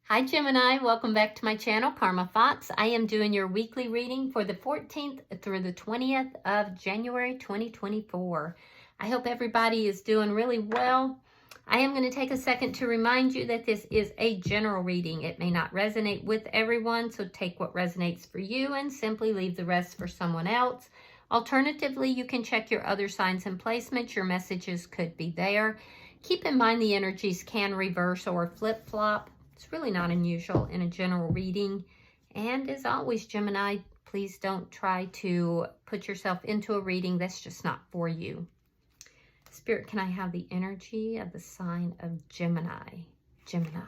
Hi Gemini, welcome back to my channel, Karma Fox. I am doing your weekly reading for the 14th through the 20th of January 2024. I hope everybody is doing really well. I am going to take a second to remind you that this is a general reading. It may not resonate with everyone, so take what resonates for you and simply leave the rest for someone else. Alternatively, you can check your other signs and placements. Your messages could be there. Keep in mind the energies can reverse or flip-flop. It's really not unusual in a general reading. And as always, Gemini, please don't try to put yourself into a reading that's just not for you. Spirit, can I have the energy of the sign of Gemini? Gemini.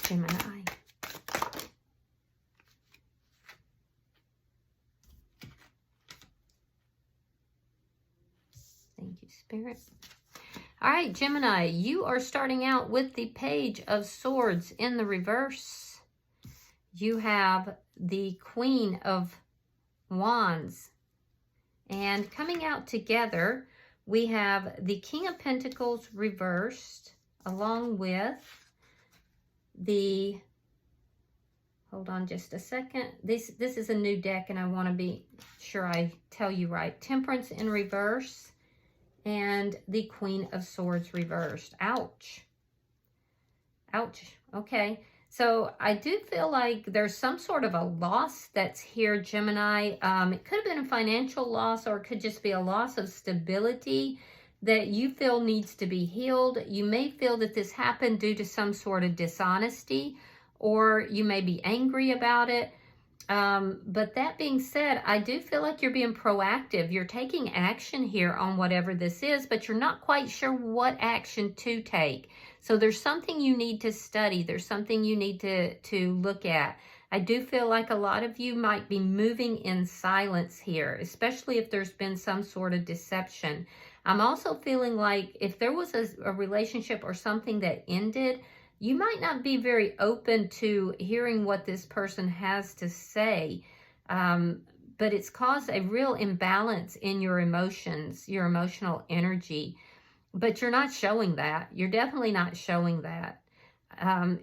Gemini. Thank you, Spirit. All right, Gemini, you are starting out with the Page of Swords in the reverse. You have the Queen of Wands. And coming out together, we have the King of Pentacles reversed, along with the, hold on just a second. This is a new deck, and I want to be sure I tell you right. Temperance in reverse. And the Queen of Swords reversed. Ouch. Ouch. Okay. So I do feel like there's some sort of a loss that's here, Gemini. It could have been a financial loss, or it could just be a loss of stability that you feel needs to be healed. You may feel that this happened due to some sort of dishonesty, or you may be angry about it. But that being said, I do feel like you're being proactive. You're taking action here on whatever this is, but you're not quite sure what action to take. So there's something you need to study. There's something you need to look at. I do feel like a lot of you might be moving in silence here, especially if there's been some sort of deception. I'm also feeling like if there was a relationship or something that ended, you might not be very open to hearing what this person has to say, but it's caused a real imbalance in your emotions, your emotional energy, but you're not showing that. You're definitely not showing that.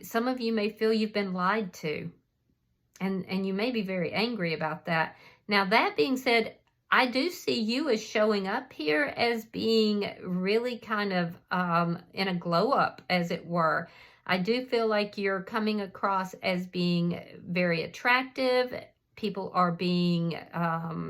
Some of you may feel you've been lied to, and you may be very angry about that. Now, that being said, I do see you as showing up here as being really kind of in a glow up, as it were. I do feel like you're coming across as being very attractive. People are being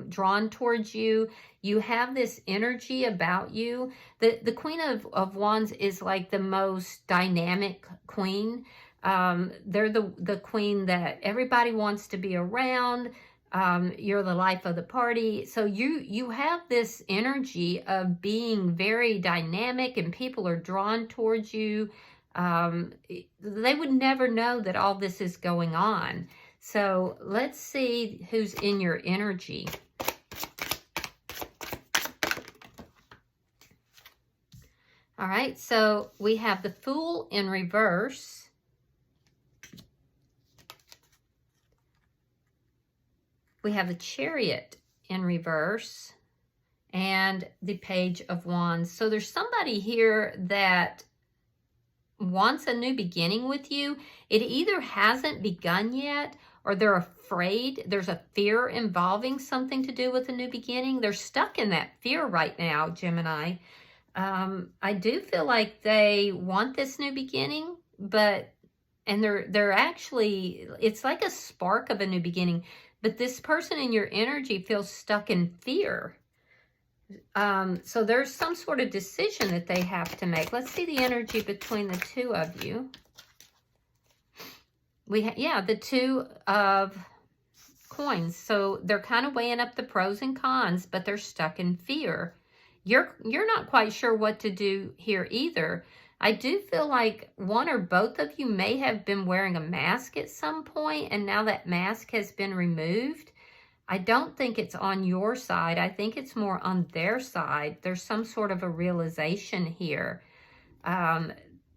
drawn towards you. You have this energy about you. The Queen of Wands is like the most dynamic queen. They're the queen that everybody wants to be around. You're the life of the party. So you have this energy of being very dynamic, and people are drawn towards you. They would never know that all this is going on. So let's see who's in your energy. All right, so we have the Fool in reverse. We have the Chariot in reverse and the Page of Wands. So there's somebody here that wants a new beginning with you. It either hasn't begun yet, or they're afraid. There's a fear involving something to do with a new beginning. They're stuck in that fear right now, Gemini. I do feel like they want this new beginning, and they're actually, it's like a spark of a new beginning, but this person in your energy feels stuck in fear. So there's some sort of decision that they have to make. Let's see the energy between the two of you. The Two of Coins. So they're kind of weighing up the pros and cons, but they're stuck in fear. You're not quite sure what to do here either. I do feel like one or both of you may have been wearing a mask at some point, and now that mask has been removed. I don't think it's on your side. I think it's more on their side. There's some sort of a realization here.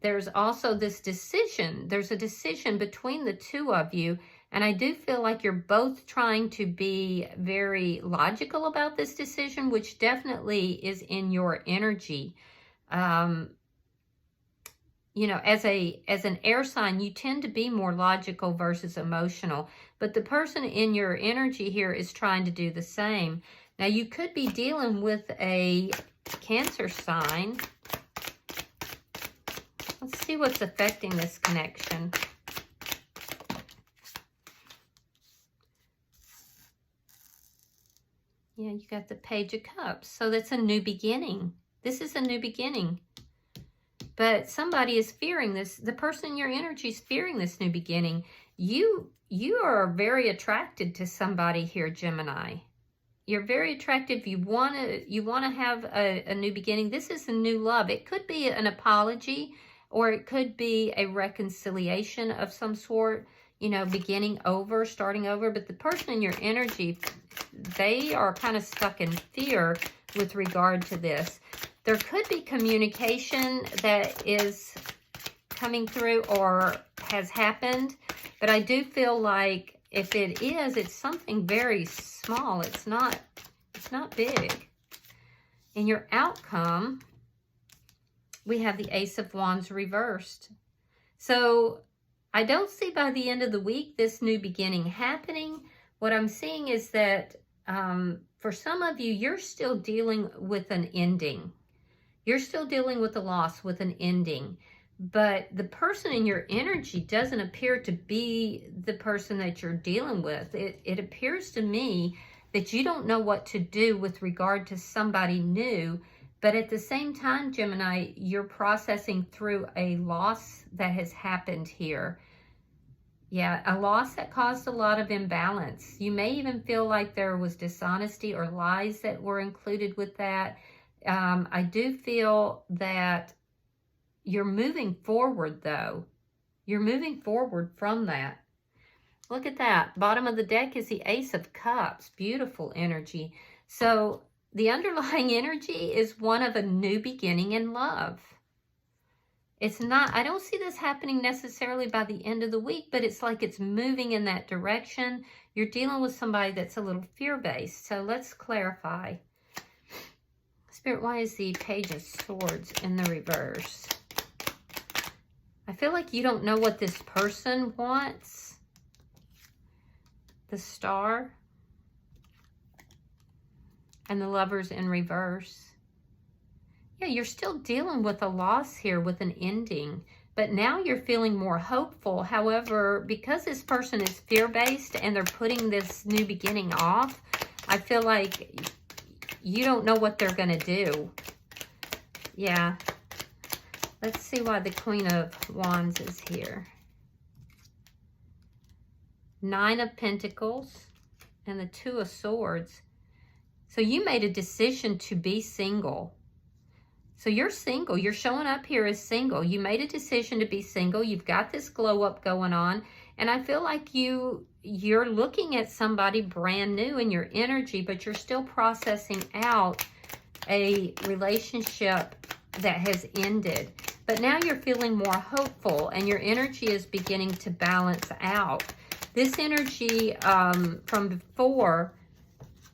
There's also this decision. There's a decision between the two of you And I do feel like you're both trying to be very logical about this decision, which definitely is in your energy. You know, as an air sign, you tend to be more logical versus emotional. But the person in your energy here is trying to do the same. Now, you could be dealing with a Cancer sign. Let's see what's affecting this connection. Yeah, you got the Page of Cups. So that's a new beginning. This is a new beginning. But somebody is fearing this. The person in your energy is fearing this new beginning. You are very attracted to somebody here, Gemini. You're very attractive. You want to have a new beginning. This is a new love. It could be an apology, or it could be a reconciliation of some sort, you know, beginning over, starting over. But the person in your energy, they are kind of stuck in fear with regard to this. There could be communication that is coming through or has happened, but I do feel like if it is, it's something very small. It's not big. In your outcome, we have the Ace of Wands reversed. So I don't see by the end of the week this new beginning happening. What I'm seeing is that for some of you, you're still dealing with an ending. You're still dealing with a loss, with an ending. But the person in your energy doesn't appear to be the person that you're dealing with. It appears to me that you don't know what to do with regard to somebody new. But at the same time, Gemini, you're processing through a loss that has happened here. Yeah, a loss that caused a lot of imbalance. You may even feel like there was dishonesty or lies that were included with that. I do feel that you're moving forward, though. You're moving forward from that. Look at that. Bottom of the deck is the Ace of Cups. Beautiful energy. So the underlying energy is one of a new beginning in love. It's not, I don't see this happening necessarily by the end of the week, but it's like it's moving in that direction. You're dealing with somebody that's a little fear-based. So let's clarify. Spirit, why is the Page of Swords in the reverse? I feel like you don't know what this person wants. The Star. And the Lovers in reverse. Yeah, you're still dealing with a loss here, with an ending. But now you're feeling more hopeful. However, because this person is fear-based and they're putting this new beginning off, I feel like you don't know what they're going to do. Yeah. Let's see why the Queen of Wands is here. Nine of Pentacles and the Two of Swords. So you made a decision to be single. So you're single. You're showing up here as single. You made a decision to be single. You've got this glow up going on. And I feel like you're looking at somebody brand new in your energy, but you're still processing out a relationship that has ended. But now you're feeling more hopeful and your energy is beginning to balance out. This energy from before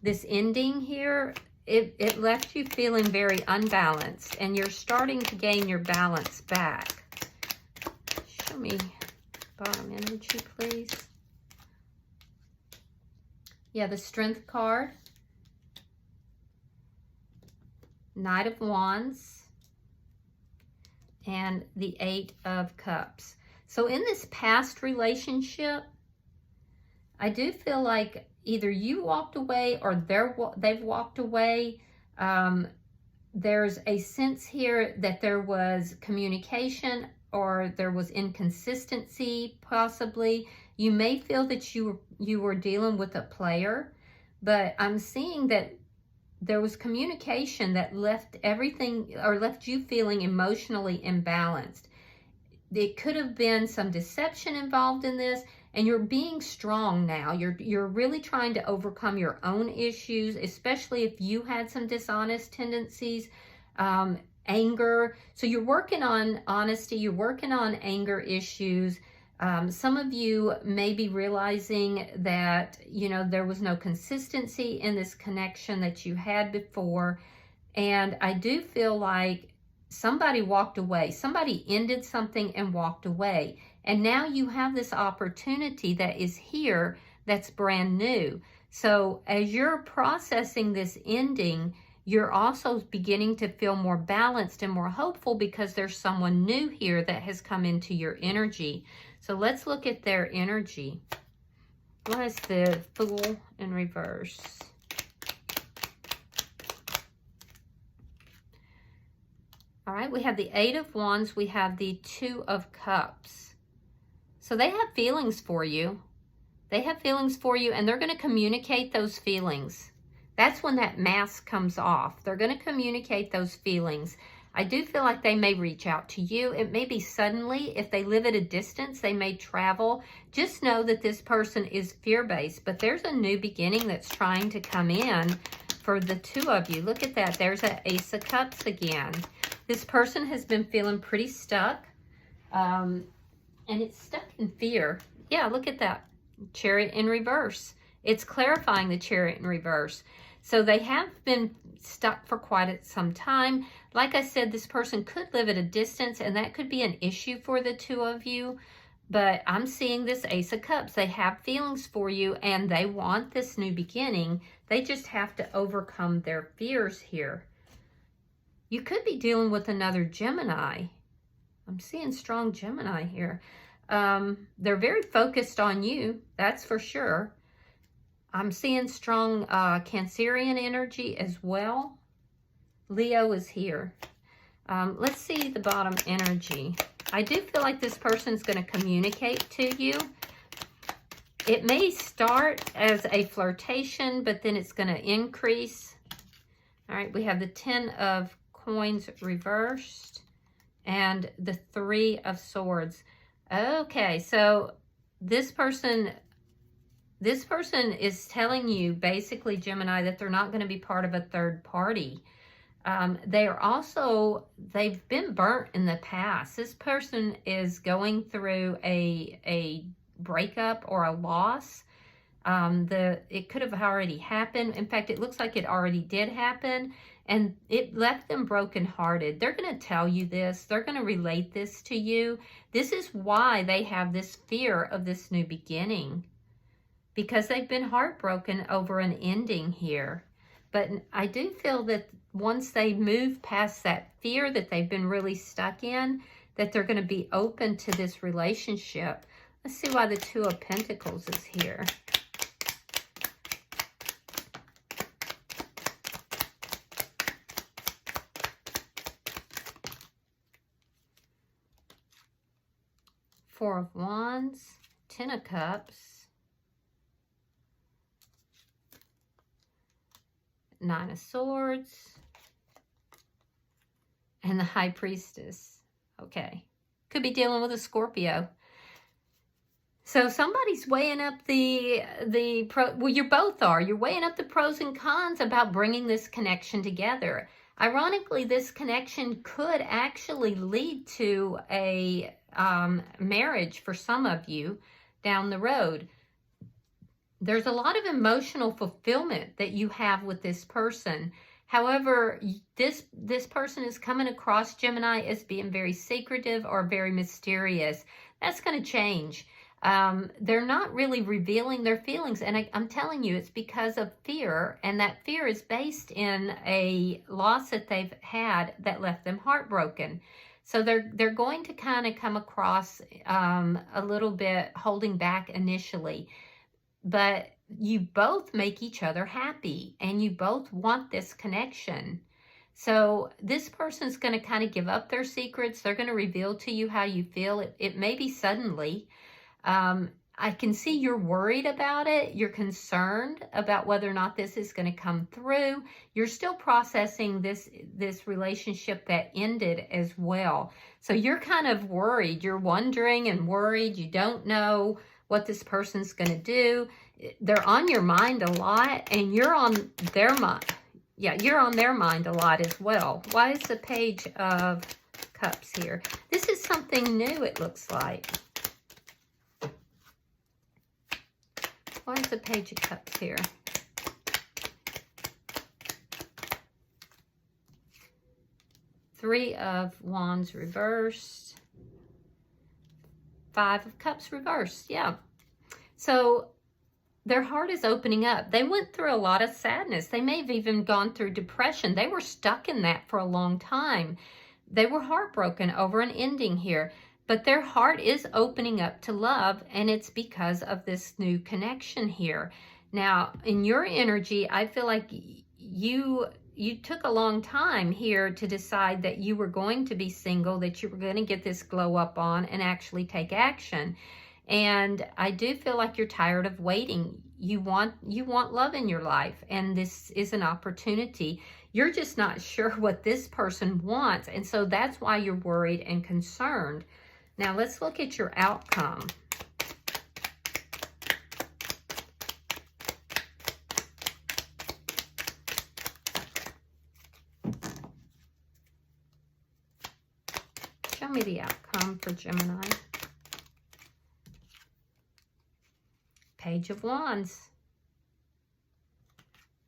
this ending here, it left you feeling very unbalanced, and you're starting to gain your balance back. Show me bottom energy, please. Yeah, the Strength card. Knight of Wands. And the Eight of Cups. So in this past relationship, I do feel like either you walked away or they've walked away. There's a sense here that there was communication or there was inconsistency, possibly. You may feel that you were dealing with a player, but I'm seeing that there was communication that left everything, or left you feeling emotionally imbalanced. It could have been some deception involved in this, and you're being strong now. You're really trying to overcome your own issues, especially if you had some dishonest tendencies, anger. So you're working on honesty, you're working on anger issues. Some of you may be realizing that, you know, there was no consistency in this connection that you had before. And I do feel like somebody walked away. Somebody ended something and walked away. And now you have this opportunity that is here that's brand new. So as you're processing this ending, you're also beginning to feel more balanced and more hopeful because there's someone new here that has come into your energy. So let's look at their energy. What is the Fool in reverse? All right, we have the Eight of Wands. We have the Two of Cups. So they have feelings for you. They have feelings for you, and they're going to communicate those feelings. That's when that mask comes off. They're going to communicate those feelings. I do feel like they may reach out to you. It may be suddenly. If they live at a distance, they may travel. Just know that this person is fear-based, but there's a new beginning that's trying to come in for the two of you. Look at that. There's an Ace of Cups again. This person has been feeling pretty stuck, and it's stuck in fear. Yeah, look at that. Chariot in reverse. It's clarifying the Chariot in reverse. So they have been stuck for quite some time. Like I said, this person could live at a distance, and that could be an issue for the two of you. But I'm seeing this Ace of Cups. They have feelings for you, and they want this new beginning. They just have to overcome their fears here. You could be dealing with another Gemini. I'm seeing strong Gemini here. They're very focused on you, that's for sure. I'm seeing strong Cancerian energy as well. Leo is here. Let's see the bottom energy. I do feel like this person's going to communicate to you. It may start as a flirtation, but then it's going to increase. All right, we have the Ten of Coins reversed and the Three of Swords. Okay, so this person is telling you, basically, Gemini, that they're not going to be part of a third party. They've been burnt in the past. This person is going through a breakup or a loss. It could have already happened. In fact, it looks like it already did happen, and it left them brokenhearted. They're going to tell you this. They're going to relate this to you. This is why they have this fear of this new beginning, because they've been heartbroken over an ending here. But I do feel that once they move past that fear that they've been really stuck in, that they're going to be open to this relationship. Let's see why the Two of Pentacles is here. Four of Wands, Ten of Cups, Nine of Swords, and the High Priestess. Okay. Could be dealing with a Scorpio. So somebody's weighing up well, you both are. You're weighing up the pros and cons about bringing this connection together. Ironically, this connection could actually lead to a marriage for some of you down the road. There's a lot of emotional fulfillment that you have with this person. However, this person is coming across, Gemini, as being very secretive or very mysterious. That's going to change. They're not really revealing their feelings, and I'm telling you, it's because of fear, and that fear is based in a loss that they've had that left them heartbroken. So they're going to kind of come across a little bit holding back initially, but you both make each other happy, and you both want this connection. So this person's going to kind of give up their secrets. They're going to reveal to you how you feel. It may be suddenly. I can see you're worried about it. You're concerned about whether or not this is going to come through. You're still processing this relationship that ended as well. So you're kind of worried. You're wondering and worried. You don't know what this person's going to do. They're on your mind a lot, and you're on their mind. Yeah, you're on their mind a lot as well. Why is the Page of Cups here? This is something new, it looks like. Why is the Page of Cups here? Three of Wands reversed. Five of Cups reversed. Yeah. So their heart is opening up. They went through a lot of sadness. They may have even gone through depression. They were stuck in that for a long time. They were heartbroken over an ending here. But their heart is opening up to love, and it's because of this new connection here. Now, in your energy, I feel like you took a long time here to decide that you were going to be single, that you were going to get this glow up on and actually take action. And I do feel like you're tired of waiting. You want love in your life, and this is an opportunity. You're just not sure what this person wants, and so that's why you're worried and concerned. Now let's look at your outcome. Show me the outcome for Gemini. Page of Wands.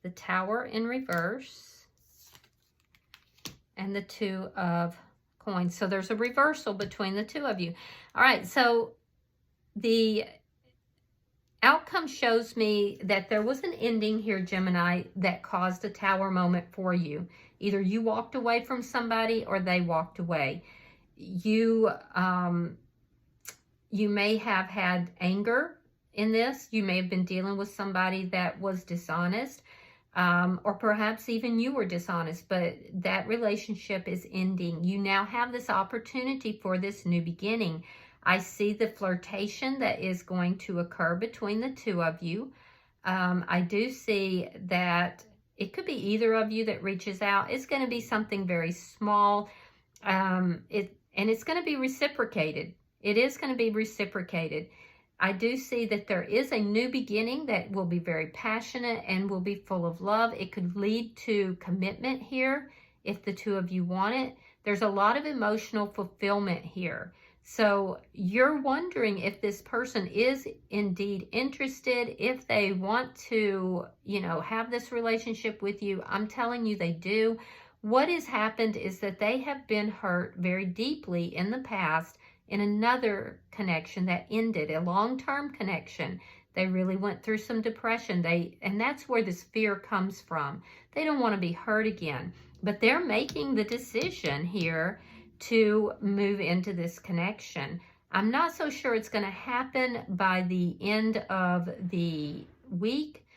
The Tower in reverse. And the Two of Coins. So there's a reversal between the two of you. All right, so the outcome shows me that there was an ending here, Gemini, that caused a Tower moment for you. Either you walked away from somebody or they walked away. You may have had anger in this. You may have been dealing with somebody that was dishonest, or perhaps even you were dishonest, but that relationship is ending. You now have this opportunity for this new beginning. I see the flirtation that is going to occur between the two of you. I do see that it could be either of you that reaches out. It's going to be something very small, and it's going to be reciprocated. It is going to be reciprocated. I do see that there is a new beginning that will be very passionate and will be full of love. It could lead to commitment here if the two of you want it. There's a lot of emotional fulfillment here. So you're wondering if this person is indeed interested, if they want to, have this relationship with you. I'm telling you they do. What has happened is that they have been hurt very deeply in the past in another connection that ended, a long-term connection. They really went through some depression. And that's where this fear comes from. They don't want to be hurt again, but they're making the decision here to move into this connection. I'm not so sure it's going to happen by the end of the week.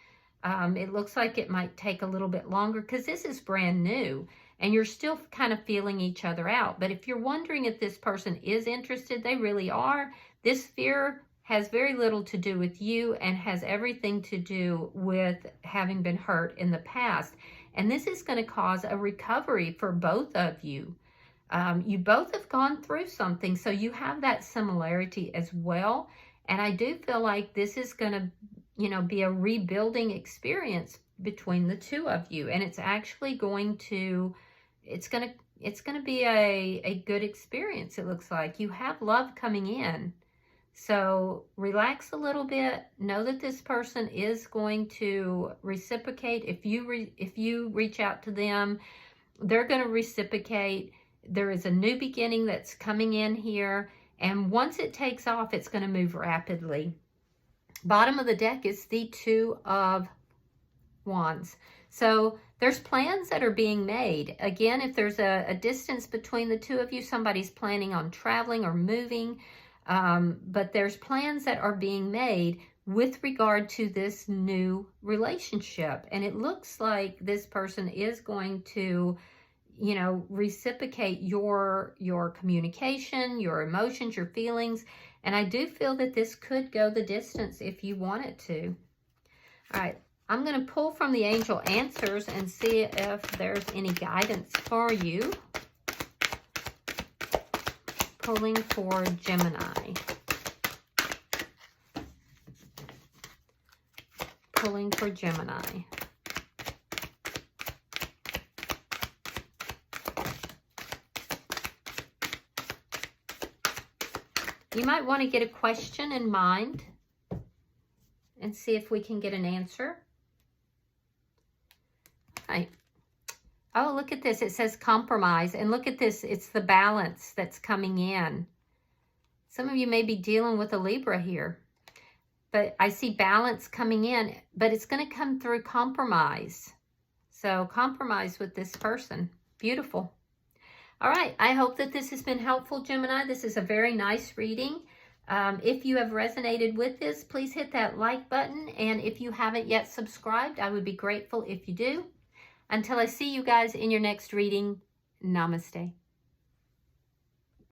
It looks like it might take a little bit longer because this is brand new. And you're still kind of feeling each other out. But if you're wondering if this person is interested, they really are. This fear has very little to do with you and has everything to do with having been hurt in the past. And this is going to cause a recovery for both of you. You both have gone through something, so you have that similarity as well. And I do feel like this is going to, be a rebuilding experience between the two of you. And it's actually going to... It's gonna be a good experience. It looks like you have love coming in. So relax a little bit. Know that this person is going to reciprocate. If you reach out to them, they're going to reciprocate. There is a new beginning that's coming in here. And once it takes off, it's going to move rapidly. Bottom of the deck is the Two of Wands. So there's plans that are being made. Again, if there's a distance between the two of you, somebody's planning on traveling or moving, but there's plans that are being made with regard to this new relationship. And it looks like this person is going to, reciprocate your communication, your emotions, your feelings. And I do feel that this could go the distance if you want it to. All right. I'm going to pull from the angel answers and see if there's any guidance for you. Pulling for Gemini. Pulling for Gemini. You might want to get a question in mind and see if we can get an answer. All right. Oh, look at this. It says compromise. And look at this. It's the balance that's coming in. Some of you may be dealing with a Libra here. But I see balance coming in. But it's going to come through compromise. So compromise with this person. Beautiful. All right. I hope that this has been helpful, Gemini. This is a very nice reading. If you have resonated with this, please hit that like button. And if you haven't yet subscribed, I would be grateful if you do. Until I see you guys in your next reading, namaste.